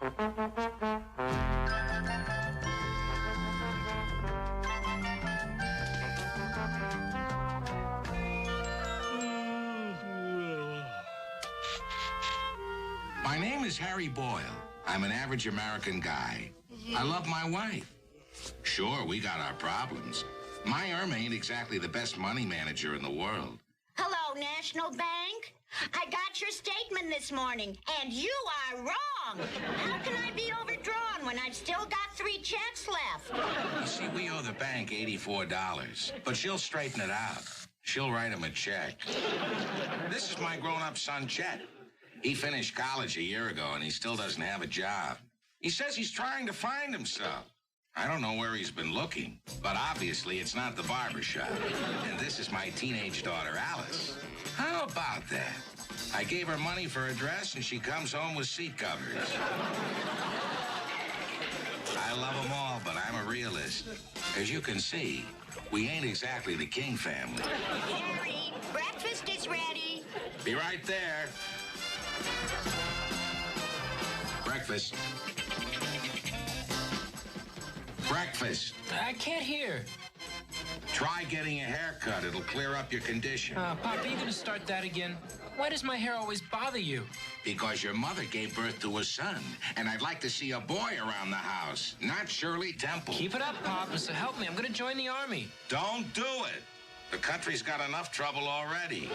My name is Harry Boyle. I'm an average American guy. I love my wife. Sure, we got our problems. My Irma ain't exactly the best money manager in the world. Hello, National Bank. I got your statement this morning, and you are wrong. How can I be overdrawn when I've still got 3 checks left? You see, we owe the bank $84, but she'll straighten it out. She'll write him a check. This is my grown-up son, Chet. He finished college a year ago, and he still doesn't have a job. He says he's trying to find himself. I don't know where he's been looking, but obviously it's not the barbershop. And this is my teenage daughter, Alice. How about that? I gave her money for a dress, and she comes home with seat covers. I love them all, but I'm a realist. As you can see, we ain't exactly the King family. Harry, breakfast is ready. Be right there. Breakfast. Breakfast. I can't hear. Try getting a haircut. It'll clear up your condition. Pop, are you going to start that again? Why does my hair always bother you? Because your mother gave birth to a son, and I'd like to see a boy around the house, not Shirley Temple. Keep it up, Pop, and so help me. I'm going to join the Army. Don't do it. The country's got enough trouble already.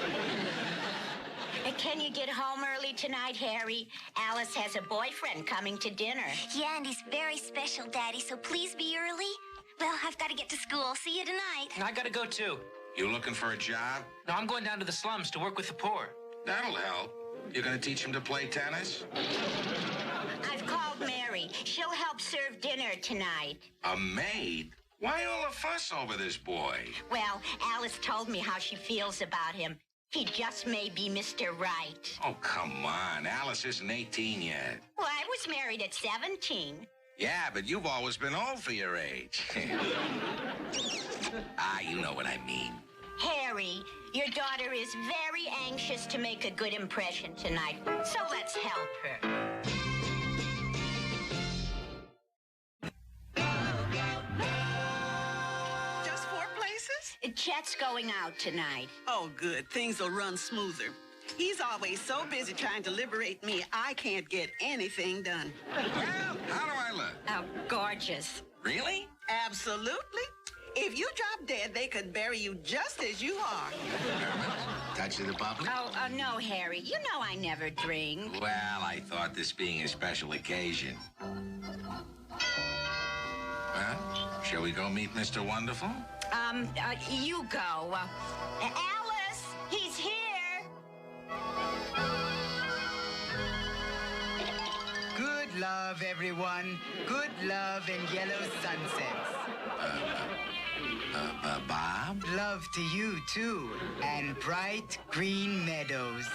Can you get home early tonight, Harry? Alice has a boyfriend coming to dinner. Yeah, and he's very special, Daddy, so please be early. Well, I've got to get to school. See you tonight. I got to go, too. You looking for a job? No, I'm going down to the slums to work with the poor. That'll help. You're going to teach him to play tennis? I've called Mary. She'll help serve dinner tonight. A maid? Why all the fuss over this boy? Well, Alice told me how she feels about him. He just may be Mr. Right. Oh, come on. Alice isn't 18 yet. Well, I was married at 17. Yeah, but you've always been old for your age. You know what I mean. Harry, your daughter is very anxious to make a good impression tonight, so let's help her. Just 4 places? Chet's going out tonight. Oh, good. Things will run smoother. He's always so busy trying to liberate me, I can't get anything done. Well, how do I look? Oh, gorgeous. Really? Absolutely. If you drop dead, they could bury you just as you are. Touch of the public? Oh, no, Harry. You know I never drink. Well, I thought this being a special occasion. Well, shall we go meet Mr. Wonderful? You go. Alice, he's here. Good love, everyone. Good love and yellow sunsets. Bob? Love to you, too. And bright green meadows.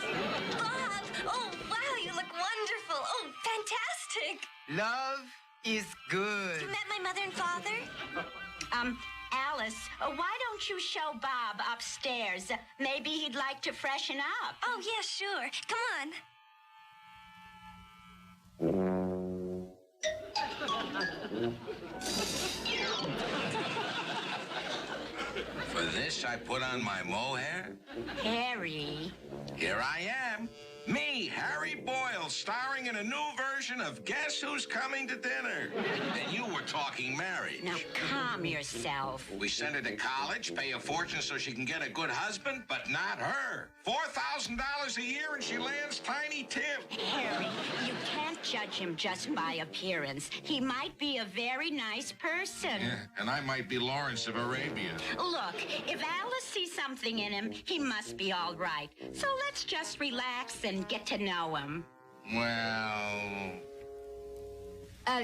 Bob! Oh, wow, you look wonderful. Oh, fantastic. Love is good. You met my mother and father? Alice, why don't you show Bob upstairs? Maybe he'd like to freshen up. Oh, yeah, sure. Come on. For this, I put on my mohair? Harry. Here I am. Me, Harry Boyle, starring in a new version of Guess Who's Coming to Dinner? And you were talking marriage. Now, calm yourself. We send her to college, pay a fortune so she can get a good husband, but not her. $4,000 a year and she lands Tiny Tim. Harry, you can't judge him just by appearance. He might be a very nice person. Yeah, and I might be Lawrence of Arabia. Look, if Alice sees something in him, he must be all right. So let's just relax and get to know him. Well...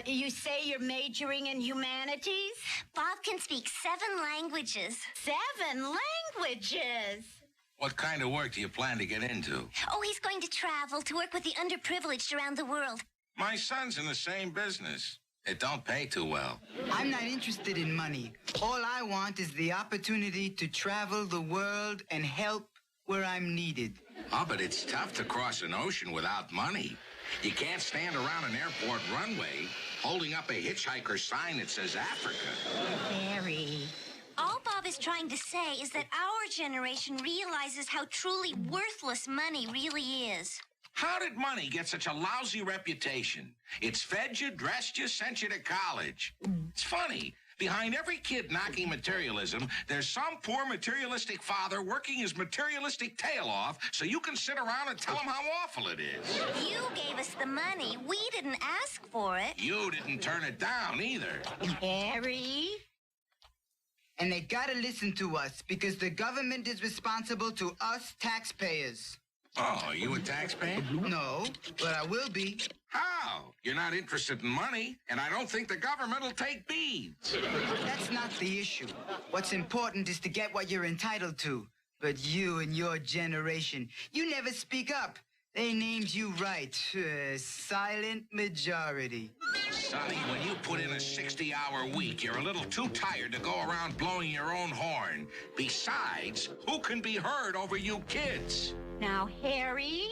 You say you're majoring in humanities? Bob can speak 7 languages. 7 languages? What kind of work do you plan to get into? Oh, he's going to travel to work with the underprivileged around the world. My son's in the same business. It don't pay too well. I'm not interested in money. All I want is the opportunity to travel the world and help where I'm needed. Oh, but it's tough to cross an ocean without money. You can't stand around an airport runway holding up a hitchhiker sign that says Africa. Harry. All Bob is trying to say is that our generation realizes how truly worthless money really is. How did money get such a lousy reputation? It's fed you, dressed you, sent you to college. It's funny. Behind every kid knocking materialism, there's some poor materialistic father working his materialistic tail off so you can sit around and tell him how awful it is. You gave us the money. We didn't ask for it. You didn't turn it down either. Harry? And they gotta listen to us because the government is responsible to us taxpayers. Oh, are you a taxpayer? No, but I will be. How? You're not interested in money, and I don't think the government will take beads. That's not the issue. What's important is to get what you're entitled to. But you and your generation, you never speak up. They named you right. Silent majority. Sonny, when you put in a 60-hour week, you're a little too tired to go around blowing your own horn. Besides, who can be heard over you kids? Now, Harry?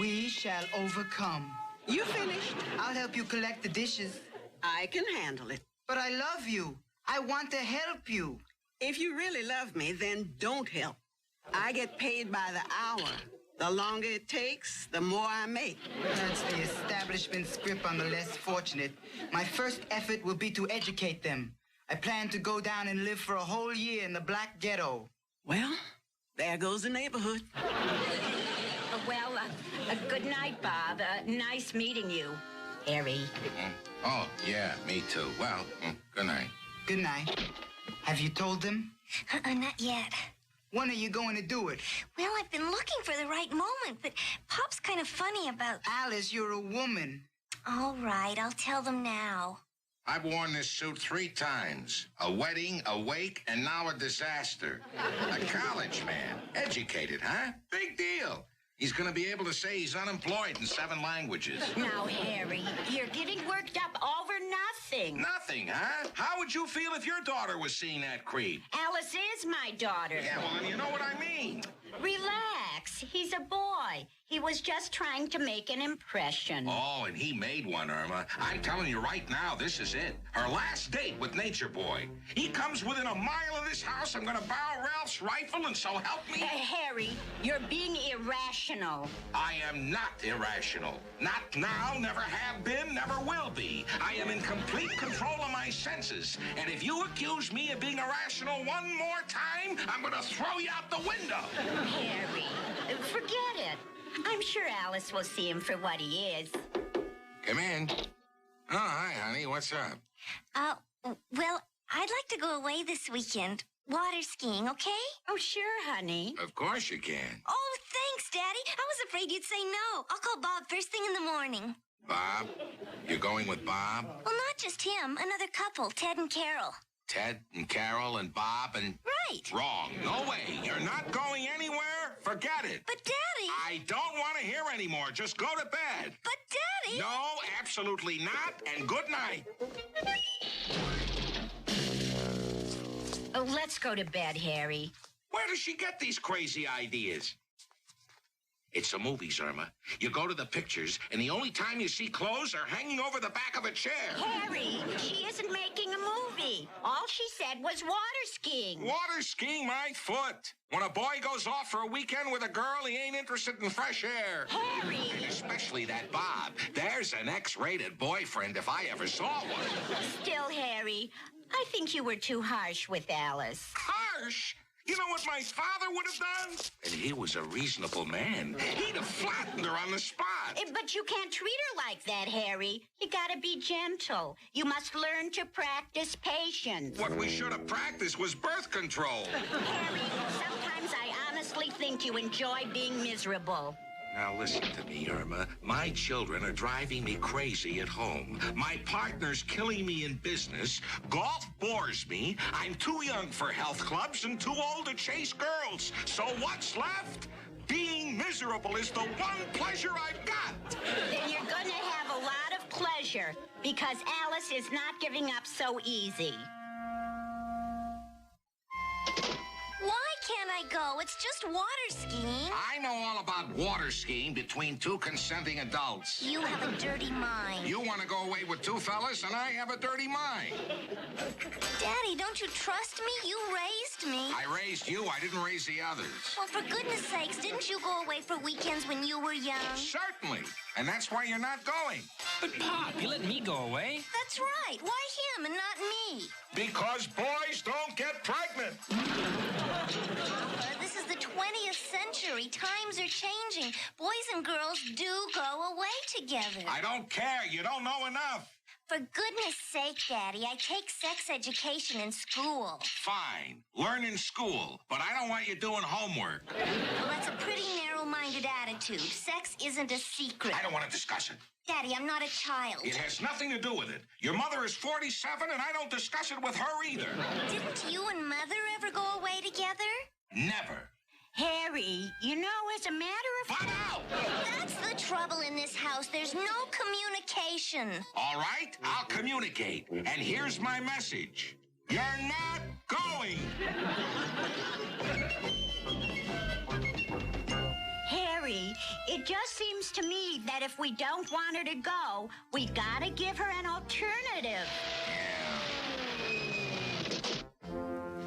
We shall overcome. You finished? I'll help you collect the dishes. I can handle it. But I love you. I want to help you. If you really love me, then don't help. I get paid by the hour. The longer it takes, the more I make. That's the establishment's grip on the less fortunate. My first effort will be to educate them. I plan to go down and live for a whole year in the black ghetto. Well, there goes the neighborhood. Good night, Bob. Nice meeting you, Harry. Oh, yeah, me too. Well, good night. Good night. Have you told them? Not yet. When are you going to do it? Well, I've been looking for the right moment, but Pop's kind of funny about... Alice, you're a woman. All right, I'll tell them now. I've worn this suit 3 times. A wedding, a wake, and now a disaster. A college man. Educated, huh? Big deal. He's going to be able to say he's unemployed in 7 languages. Now, Harry, you're getting worked up over nothing. Nothing, huh? How would you feel if your daughter was seeing that creep? Alice is my daughter. Yeah, well, then you know what I mean. Relax. He's a boy. He was just trying to make an impression. Oh, and he made one, Irma. I'm telling you right now, this is it. Her last date with Nature Boy. He comes within a mile of this house, I'm going to borrow Ralph's rifle, and so help me. Harry, you're being irrational. I am not irrational. Not now, never have been, never will be. I am in complete control of my senses. And if you accuse me of being irrational one more time, I'm going to throw you out the window. Harry, forget it. I'm sure Alice will see him for what he is. Come in. Oh, hi, honey. What's up? Well, I'd like to go away this weekend. Water skiing, okay? Oh, sure, honey. Of course you can. Oh, thanks, Daddy. I was afraid you'd say no. I'll call Bob first thing in the morning. Bob? You're going with Bob? Well, not just him. Another couple, Ted and Carol. Ted and Carol and Bob and... Right. Wrong. No way. You're not going anywhere. Forget it. But, Daddy... I don't want to hear anymore. Just go to bed. But, Daddy... No, absolutely not, and good night. Oh, let's go to bed, Harry. Where does she get these crazy ideas? It's the movies, Irma. You go to the pictures, and the only time you see clothes are hanging over the back of a chair. Harry, she isn't making a movie. All she said was water skiing. Water skiing my foot. When a boy goes off for a weekend with a girl, he ain't interested in fresh air. Harry! And especially that Bob. There's an X-rated boyfriend if I ever saw one. Still, Harry, I think you were too harsh with Alice. Harsh? You know what my father would have done? And he was a reasonable man. He'd have flattened her on the spot. But you can't treat her like that, Harry. You gotta be gentle. You must learn to practice patience. What we should have practiced was birth control. Harry, sometimes I honestly think you enjoy being miserable. Now listen to me, Irma. My children are driving me crazy at home. My partner's killing me in business. Golf bores me. I'm too young for health clubs and too old to chase girls. So what's left? Being miserable is the one pleasure I've got. Then you're gonna have a lot of pleasure because Alice is not giving up so easy. Why can't I go? It's just water skiing. I know all about water skiing between two consenting adults. You have a dirty mind. You want to go away with two fellas, and I have a dirty mind. Daddy, don't you trust me? You raised me. I raised you. I didn't raise the others. Well, for goodness sakes, didn't you go away for weekends when you were young? Certainly. And that's why you're not going. But, Pop, you let me go away. That's right. Why him and not me? Because boys don't get pregnant. This is the 20th century. Times are changing. Boys and girls do go away together. I don't care. You don't know enough. For goodness sake, Daddy, I take sex education in school. Fine. Learn in school. But I don't want you doing homework. Well, that's a pretty narrow-minded attitude. Sex isn't a secret. I don't want to discuss it. Daddy, I'm not a child. It has nothing to do with it. Your mother is 47, and I don't discuss it with her either. Didn't you and Mother ever go away together? Never. Harry, you know, as a matter of... Butt out! That's the trouble in this house. There's no communication. All right, I'll communicate. And here's my message. You're not going. Harry, it just seems to me that if we don't want her to go, we gotta give her an alternative.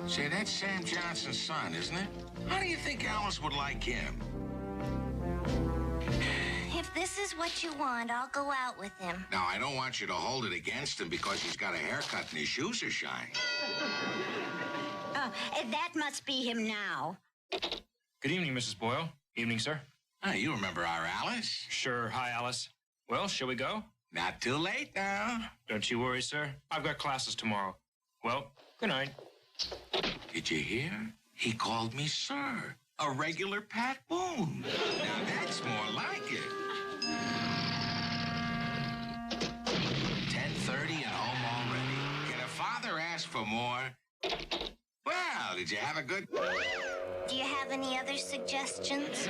Say, that's Sam Johnson's son, isn't it? How do you think Alice would like him? If this is what you want, I'll go out with him. Now, I don't want you to hold it against him because he's got a haircut and his shoes are shiny. That must be him now. Good evening, Mrs. Boyle. Evening, sir. Oh, you remember our Alice? Sure. Hi, Alice. Well, shall we go? Not too late now. Don't you worry, sir. I've got classes tomorrow. Well, good night. Did you hear? He called me sir. A regular Pat Boone. Now that's more like it. 10:30 and home already. Can a father ask for more? Well, did you have a good... Do you have any other suggestions?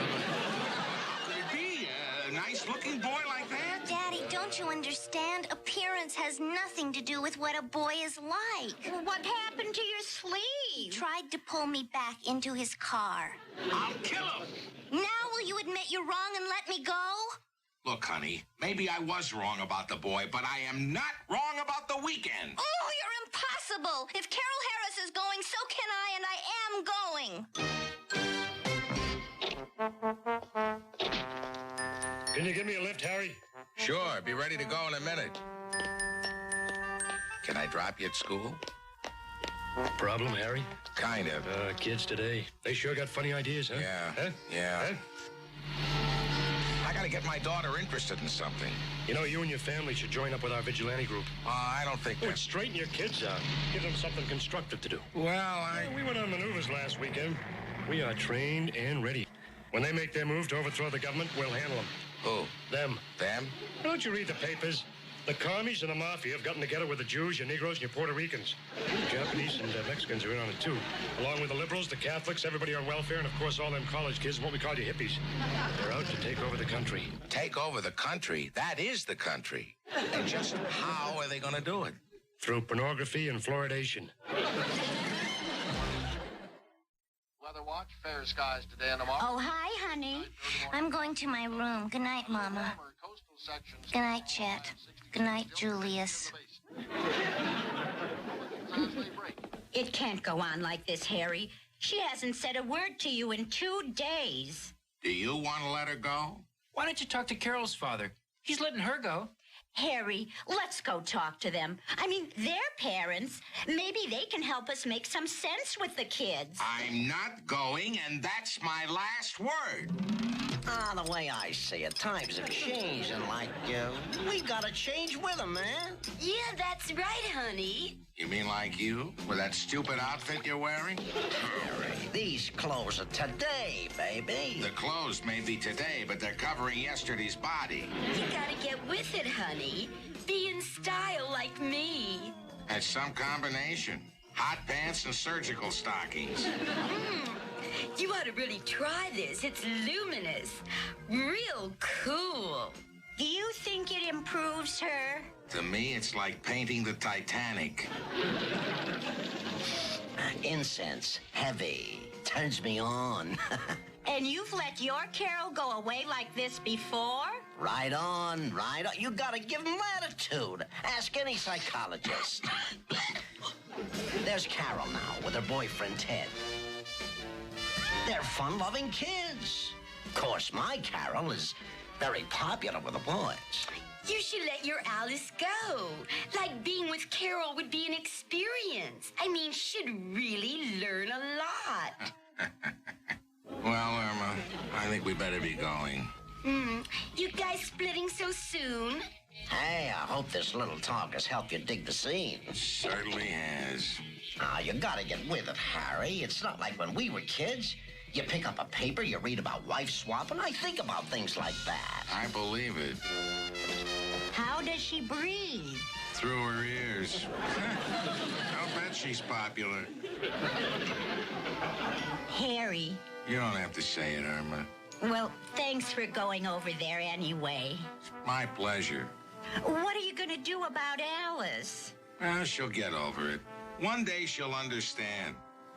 Could it be a nice-looking boy like that? Daddy, don't you understand? Appearance has nothing to do with what a boy is like. What happened to your He sleeve? tried to pull me back into his car. I'll kill him. Now will you admit you're wrong and let me go? Look, honey, maybe I was wrong about the boy, but I am not wrong about the weekend. Oh, you're impossible. If Carol Harris is going, so can I, and I am going. Can you give me a lift, Harry? Sure, be ready to go in a minute. Can I drop you at school? Problem, Harry? Kind of. Kids today, they sure got funny ideas, huh? Yeah. Huh? Yeah. Huh? I gotta get my daughter interested in something. You know, you and your family should join up with our vigilante group. I don't think It would that's... straighten your kids out. Give them something constructive to do. Well, We went on maneuvers last weekend. We are trained and ready. When they make their move to overthrow the government, we'll handle them. Who? Them. Them? Don't you read the papers? The commies and the mafia have gotten together with the Jews, your Negroes, and your Puerto Ricans. Japanese and Mexicans are in on it, too. Along with the liberals, the Catholics, everybody on welfare, and, of course, all them college kids, what we call your hippies. They're out to take over the country. Take over the country. That is the country. And just how are they gonna do it? Through pornography and fluoridation. Weather watch, fair skies today and tomorrow. Oh, hi, honey. I'm going to my room. Good night, Mama. Coastal sections. Good night, Chet. Good night, Julius. It can't go on like this, Harry. She hasn't said a word to you in 2 days. Do you want to let her go? Why don't you talk to Carol's father? He's letting her go. Harry, let's go talk to them. I mean, they're parents. Maybe they can help us make some sense with the kids. I'm not going, and that's my last word. The way I see it, times have changed, and we've got to change with them, man. Yeah, that's right, honey. You mean like you? With that stupid outfit you're wearing? Harry, these clothes are today, baby. The clothes may be today, but they're covering yesterday's body. You gotta get with it, honey. Be in style like me. That's some combination. Hot pants and surgical stockings. You ought to really try this. It's luminous. Real cool. Do you think it improves her? To me, it's like painting the Titanic. Incense, heavy. turns me on. And you've let your Carol go away like this before? Right on, right on. You gotta give them latitude. Ask any psychologist. There's Carol now with her boyfriend, Ted. They're fun-loving kids. Of course, my Carol is very popular with the boys. You should let your Alice go. Like being with Carol would be an experience. I mean, she'd really learn a lot. Well, Irma, I think we better be going. You guys splitting so soon? Hey, I hope this little talk has helped you dig the scene. Certainly has. Ah, you gotta get with it, Harry. It's not like when we were kids. You pick up a paper, you read about wife swap, and I think about things like that. I believe it. How does she breathe? Through her ears. I'll bet she's popular. Harry. You don't have to say it, Irma. Well, thanks for going over there anyway. My pleasure. What are you going to do about Alice? Well, she'll get over it. One day she'll understand.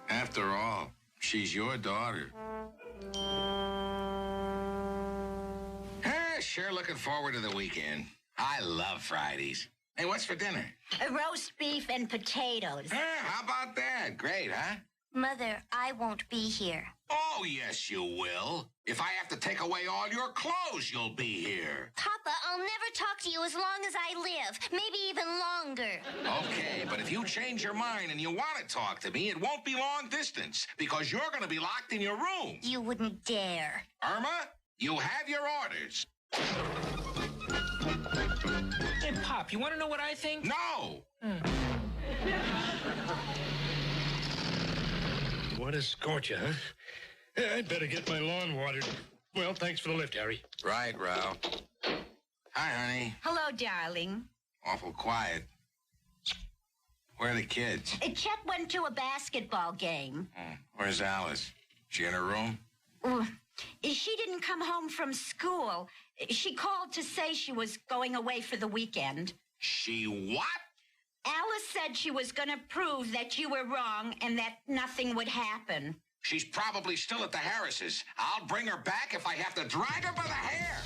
After all, she's your daughter. Sure looking forward to the weekend. I love Fridays. Hey, what's for dinner? Roast beef and potatoes. How about that? Great, huh? Mother, I won't be here. Oh, yes, you will. If I have to take away all your clothes, you'll be here. Papa, I'll never talk to you as long as I live. Maybe even longer. Okay, but if you change your mind and you want to talk to me, it won't be long distance because you're going to be locked in your room. You wouldn't dare. Irma, you have your orders. Hey, Pop, you want to know what I think? No! What a scorcher, huh? Yeah, I'd better get my lawn watered. Well, thanks for the lift, Harry. Right, Ralph. Hi, honey. Hello, darling. Awful quiet. Where are the kids? Chet went to a basketball game. Where's Alice? She in her room? She didn't come home from school. She called to say she was going away for the weekend. She what? Alice said she was going to prove that you were wrong and that nothing would happen. She's probably still at the Harrises. I'll bring her back if I have to drag her by the hair.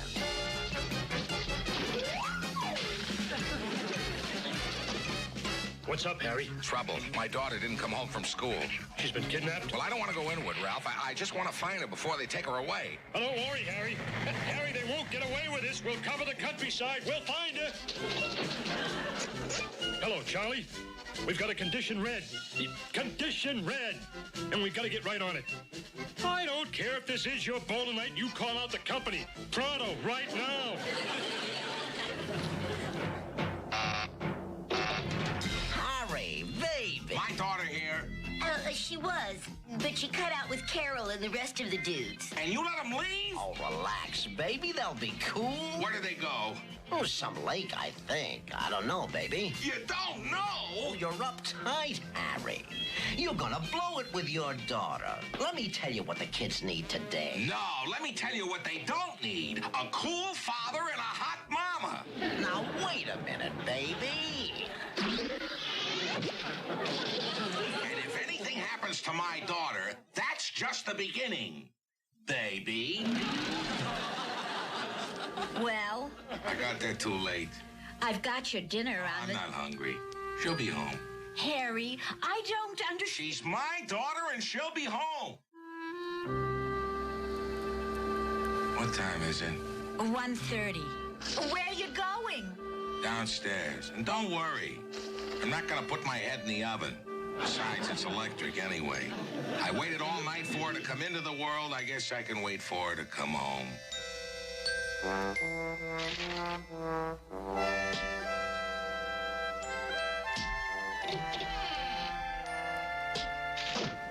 What's up, Harry? Trouble. My daughter didn't come home from school. She's been kidnapped? Well, I don't want to go into it, Ralph. I just want to find her before they take her away. Oh, don't worry, Harry. Harry, they won't get away with this. We'll cover the countryside. We'll find her. Hello, Charlie. We've got a condition red. Condition red. And we've got to get right on it. I don't care if this is your bowling night. You call out the company. Pronto, right now. Harry, baby. My daughter here. She was, but she cut out with Carol and the rest of the dudes. And you let them leave? Oh, relax, baby. They'll be cool. Where do they go? Oh, some lake, I think. I don't know, baby. You don't know? Oh, you're uptight, Harry. You're gonna blow it with your daughter. Let me tell you what the kids need today. No, let me tell you what they don't need. A cool father and a hot mama. Now, wait a minute, baby. And if anything happens to my daughter, that's just the beginning, baby. Well, I got there too late. I've got your dinner on I'm the... not hungry. She'll be home. Harry, I don't understand. She's my daughter and she'll be home. What time is it? 1:30. Where are you going? Downstairs. And don't worry. I'm not going to put my head in the oven. Besides, it's electric anyway. I waited all night for her to come into the world. I guess I can wait for her to come home.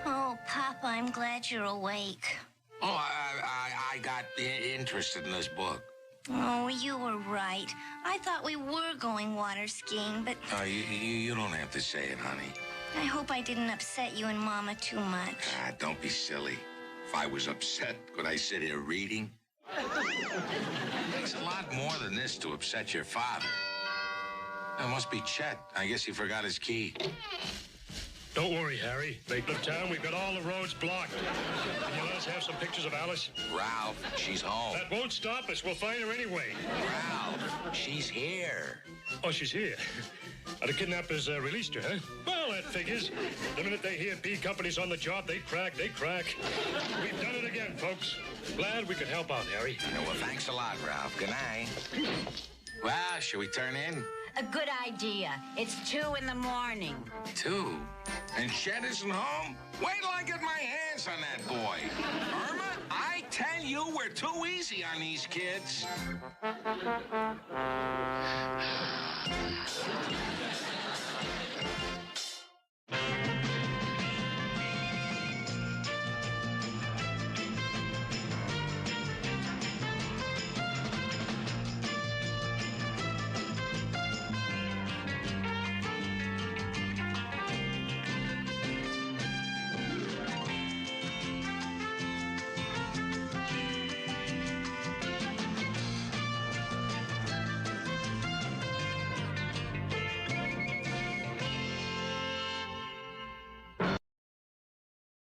Oh, Papa, I'm glad you're awake. Oh, I got interested in this book. Oh, you were right. I thought we were going water skiing, but You don't have to say it, honey. I hope I didn't upset you and Mama too much. Don't be silly. If I was upset, could I sit here reading? It takes a lot more than this to upset your father. It must be Chet. I guess he forgot his key. Don't worry, Harry. Make the town. We've got all the roads blocked. Can you let us have some pictures of Alice? Ralph, she's home. That won't stop us. We'll find her anyway. Ralph, she's here. Oh, she's here. The kidnappers released her, huh? Well, that figures. The minute they hear B Company's on the job, they crack. We've done it again, folks. Glad we could help out, Harry. Well, thanks a lot, Ralph. Good night. Well, should we turn in? A good idea. It's 2 in the morning. 2? And Chet isn't home? Wait till I get my hands on that boy. Irma, I tell you, we're too easy on these kids.